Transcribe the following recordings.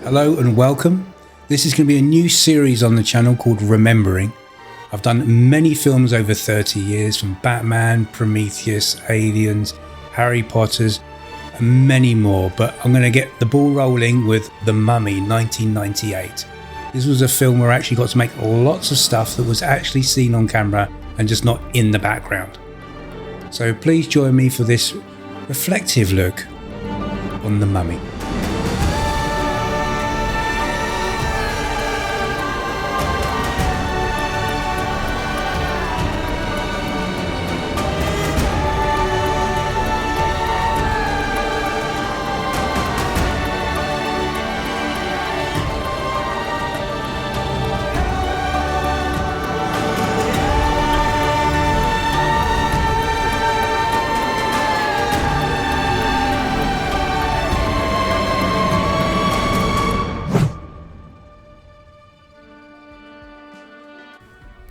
Hello and welcome. This is going to be a new series on the channel called Remembering. I've done many films over 30 years, from Batman, Prometheus, Aliens, Harry Potter's, and many more, but I'm going to get the ball rolling with The Mummy 1998. This was a film where I actually got to make lots of stuff that was actually seen on camera and just not in the background. So please join me for this reflective look on The Mummy.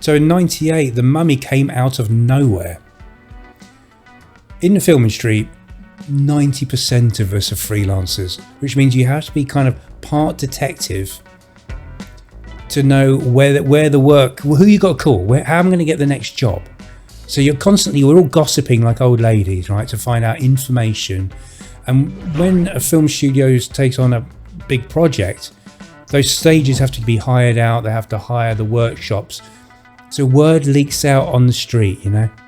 So in '98, The Mummy came out of nowhere. In the film industry, 90% of us are freelancers, which means you have to be kind of part detective to know where the work, who you got to call, how I'm going to get the next job. So we're all gossiping like old ladies, right, to find out information. And when a film studio takes on a big project, those stages have to be hired out. They have to hire the workshops. So word leaks out on the street,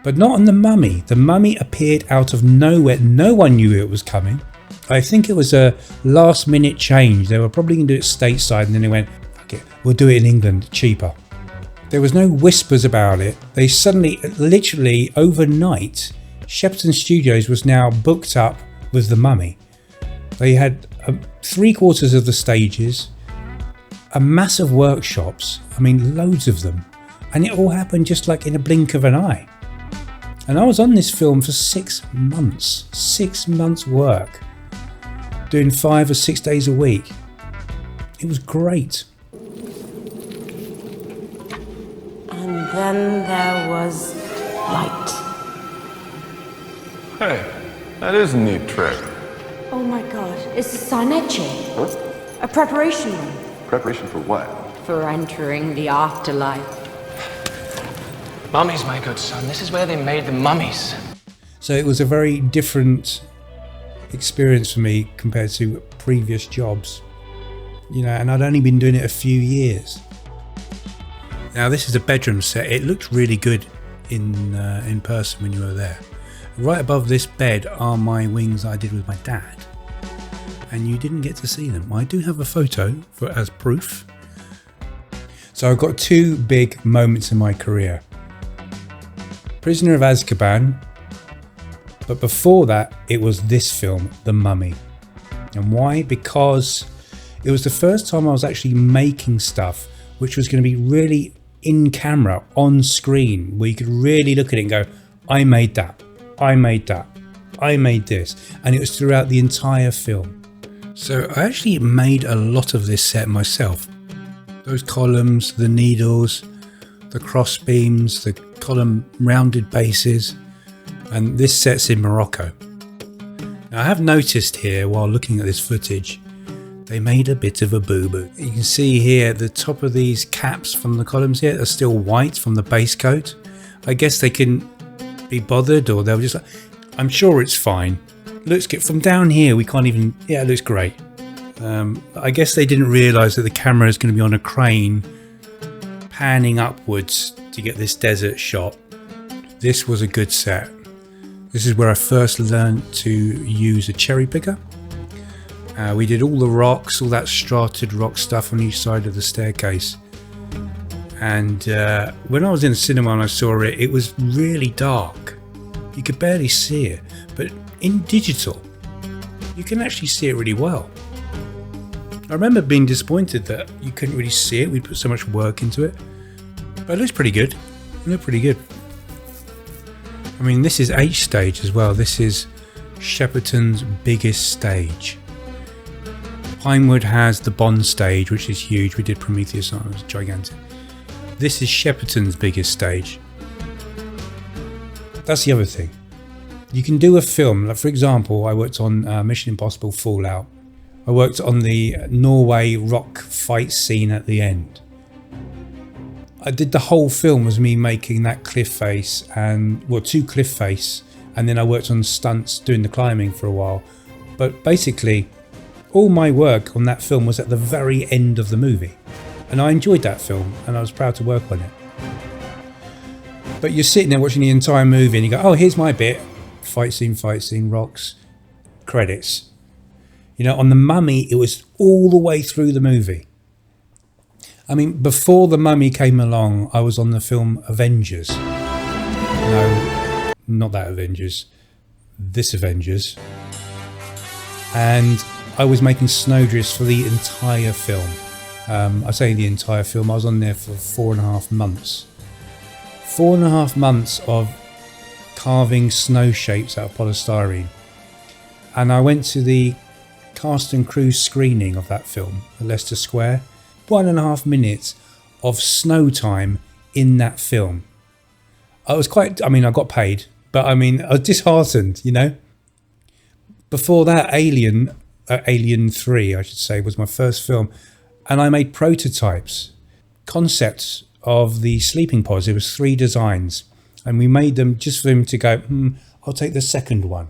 but not on The Mummy. The Mummy appeared out of nowhere. No one knew it was coming. I think it was a last minute change. They were probably going to do it stateside, and then they went, fuck it, we'll do it in England, cheaper. There was no whispers about it. They suddenly, literally overnight, Shepperton Studios was now booked up with The Mummy. They had 3/4 of the stages, a massive workshops, loads of them. And it all happened just like in a blink of an eye. And I was on this film for 6 months. 6 months work. Doing 5 or 6 days a week. It was great. And then there was light. Hey, that is a neat trick. Oh my god, it's a signage. What? A preparation room. Preparation for what? For entering the afterlife. Mummies, my good son. This is where they made the mummies. So it was a very different experience for me compared to previous jobs. And I'd only been doing it a few years. Now this is a bedroom set. It looked really good in person when you were there. Right above this bed are my wings I did with my dad. And you didn't get to see them. I do have a photo as proof. So I've got 2 big moments in my career. Prisoner of Azkaban, but before that it was this film, The Mummy. And why? Because it was the first time I was actually making stuff which was going to be really in camera, on screen, where you could really look at it and go, I made that, I made that, I made this. And it was throughout the entire film. So I actually made a lot of this set myself. Those columns, the needles, the cross beams, the column rounded bases, and this set's in Morocco. Now I have noticed here while looking at this footage, they made a bit of a boo-boo. You can see here the top of these caps from the columns here are still white from the base coat. I guess they couldn't be bothered, or they were just like, I'm sure it's fine. Looks good. From down here we can't even, yeah, it looks great. I guess they didn't realise that the camera is going to be on a crane panning upwards to get this desert shot. This was a good set. This is where I first learned to use a cherry picker. We did all the rocks, all that stratted rock stuff on each side of the staircase. And when I was in the cinema and I saw it, it was really dark. You could barely see it. But in digital, you can actually see it really well. I remember being disappointed that you couldn't really see it. We put so much work into it. But it looks pretty good. It looked pretty good. This is H stage as well. This is Shepperton's biggest stage. Pinewood has the Bond stage, which is huge. We did Prometheus on it. It was gigantic. This is Shepperton's biggest stage. That's the other thing. You can do a film, like for example, I worked on Mission Impossible Fallout. I worked on the Norway rock fight scene at the end. I did the whole film was me making that cliff face and, well, 2 cliff face, and then I worked on stunts doing the climbing for a while. But basically, all my work on that film was at the very end of the movie. And I enjoyed that film and I was proud to work on it. But you're sitting there watching the entire movie and you go, oh, here's my bit. Fight scene, rocks, credits. You know, on The Mummy, it was all the way through the movie. I mean, before The Mummy came along, I was on the film Avengers. No, not that Avengers. This Avengers. And I was making snowdrifts for the entire film. I say the entire film, I was on there for 4.5 months. 4.5 months of carving snow shapes out of polystyrene. And I went to the cast and crew screening of that film at Leicester Square. 1.5 minutes of snow time in that film. I got paid, but I was disheartened, you know. Before that, Alien 3, I should say, was my first film. And I made prototypes, concepts of the sleeping pods. There was 3 designs. And we made them just for him to go, I'll take the second one.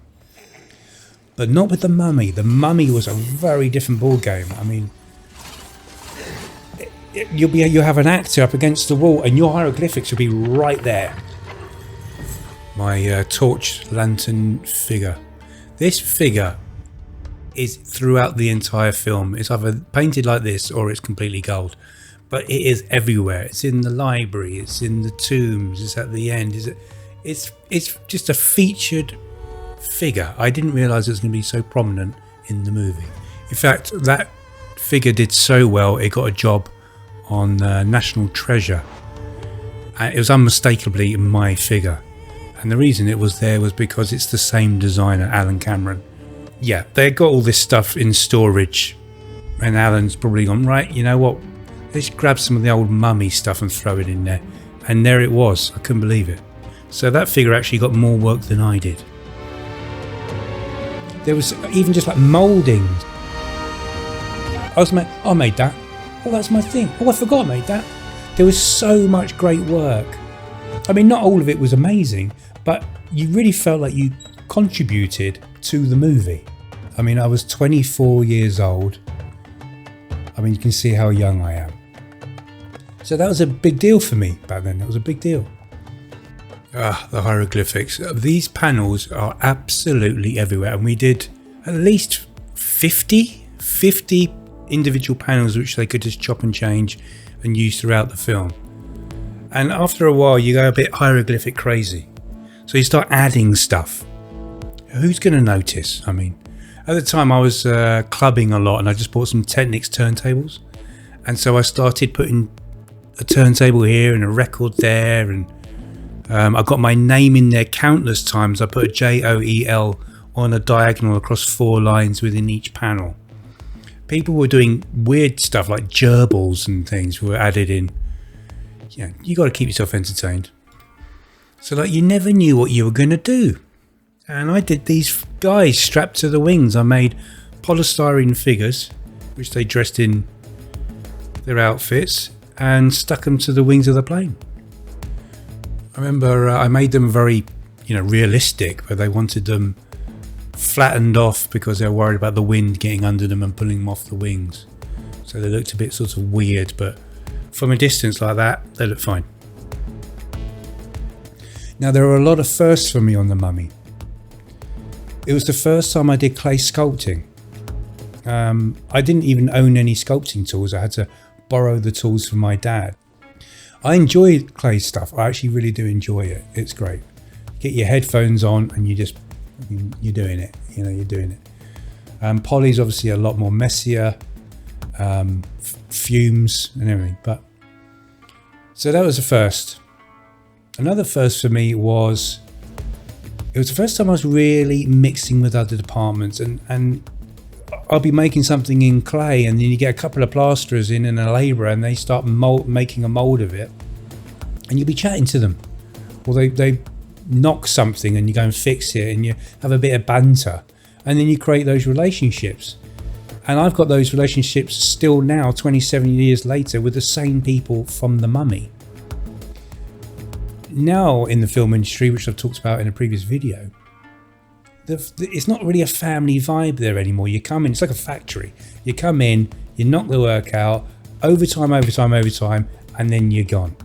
But not with The Mummy. The Mummy was a very different ball game. I mean, you'll have an actor up against the wall and your hieroglyphics will be right there. My torch lantern figure. This figure is throughout the entire film. It's either painted like this or it's completely gold. But it is everywhere. It's in the library, it's in the tombs, it's at the end. It's just a featured figure. I didn't realise it was going to be so prominent in the movie. In fact, that figure did so well, it got a job on National Treasure. It was unmistakably my figure. And the reason it was there was because it's the same designer, Alan Cameron. Yeah, they got all this stuff in storage. And Alan's probably gone, right, you know what? Let's grab some of the old Mummy stuff and throw it in there. And there it was. I couldn't believe it. So that figure actually got more work than I did. There was even just like mouldings. I made that. Oh, that's my thing. Oh, I forgot I made that. There was so much great work. I mean, not all of it was amazing, but you really felt like you contributed to the movie. I mean, I was 24 years old. I mean, you can see how young I am. So that was a big deal for me back then. That was a big deal. The hieroglyphics. These panels are absolutely everywhere. And we did at least 50 individual panels which they could just chop and change and use throughout the film. And after a while, you go a bit hieroglyphic crazy. So you start adding stuff. Who's going to notice? I mean, at the time I was clubbing a lot and I just bought some Technics turntables. And so I started putting a turntable here and a record there. And I got my name in there countless times. I put a JOEL on a diagonal across 4 lines within each panel. People were doing weird stuff like gerbils and things were added in. Yeah, you got to keep yourself entertained. So like you never knew what you were going to do. And I did these guys strapped to the wings. I made polystyrene figures, which they dressed in their outfits, and stuck them to the wings of the plane. I remember I made them very, realistic, but they wanted them flattened off because they were worried about the wind getting under them and pulling them off the wings. So they looked a bit sort of weird, but from a distance like that, they look fine. Now, there are a lot of firsts for me on The Mummy. It was the first time I did clay sculpting. I didn't even own any sculpting tools. I had to borrow the tools from my dad. I enjoy clay stuff. I actually really do enjoy it. It's great. Get your headphones on and you're doing it. You're doing it. Poly's obviously a lot more messier. Fumes and everything. So that was the first. Another first for me was, it was the first time I was really mixing with other departments, and I'll be making something in clay and then you get a couple of plasterers in and a labourer and they start making a mould of it, and you'll be chatting to them, or they knock something and you go and fix it and you have a bit of banter, and then you create those relationships. And I've got those relationships still now, 27 years later, with the same people from The Mummy. Now in the film industry, which I've talked about in a previous video, it's not really a family vibe there anymore. You come in, it's like a factory. You come in, you knock the work out, overtime, and then you're gone.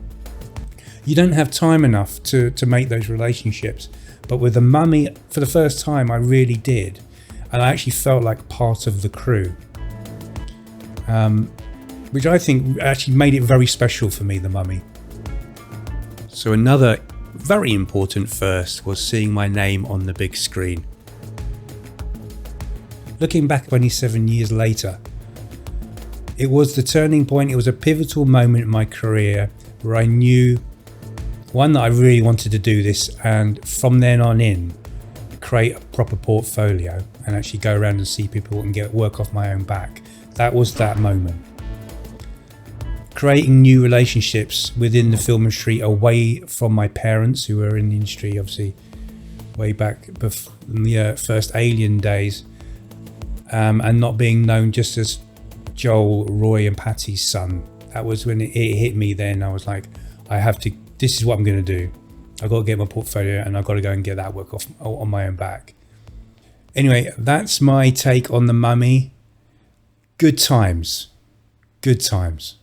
You don't have time enough to make those relationships. But with The Mummy, for the first time, I really did. And I actually felt like part of the crew. Which I think actually made it very special for me, The Mummy. So another very important first was seeing my name on the big screen. Looking back 27 years later, it was the turning point. It was a pivotal moment in my career where I knew, one, that I really wanted to do this, and from then on in, create a proper portfolio and actually go around and see people and get work off my own back. That was that moment. Creating new relationships within the film industry away from my parents, who were in the industry obviously way back in the first Alien days, and not being known just as Joel, Roy and Patty's son. That was when it hit me then. I was like, this is what I'm going to do. I've got to get my portfolio and I've got to go and get that work off on my own back. Anyway, that's my take on The Mummy. Good times. Good times.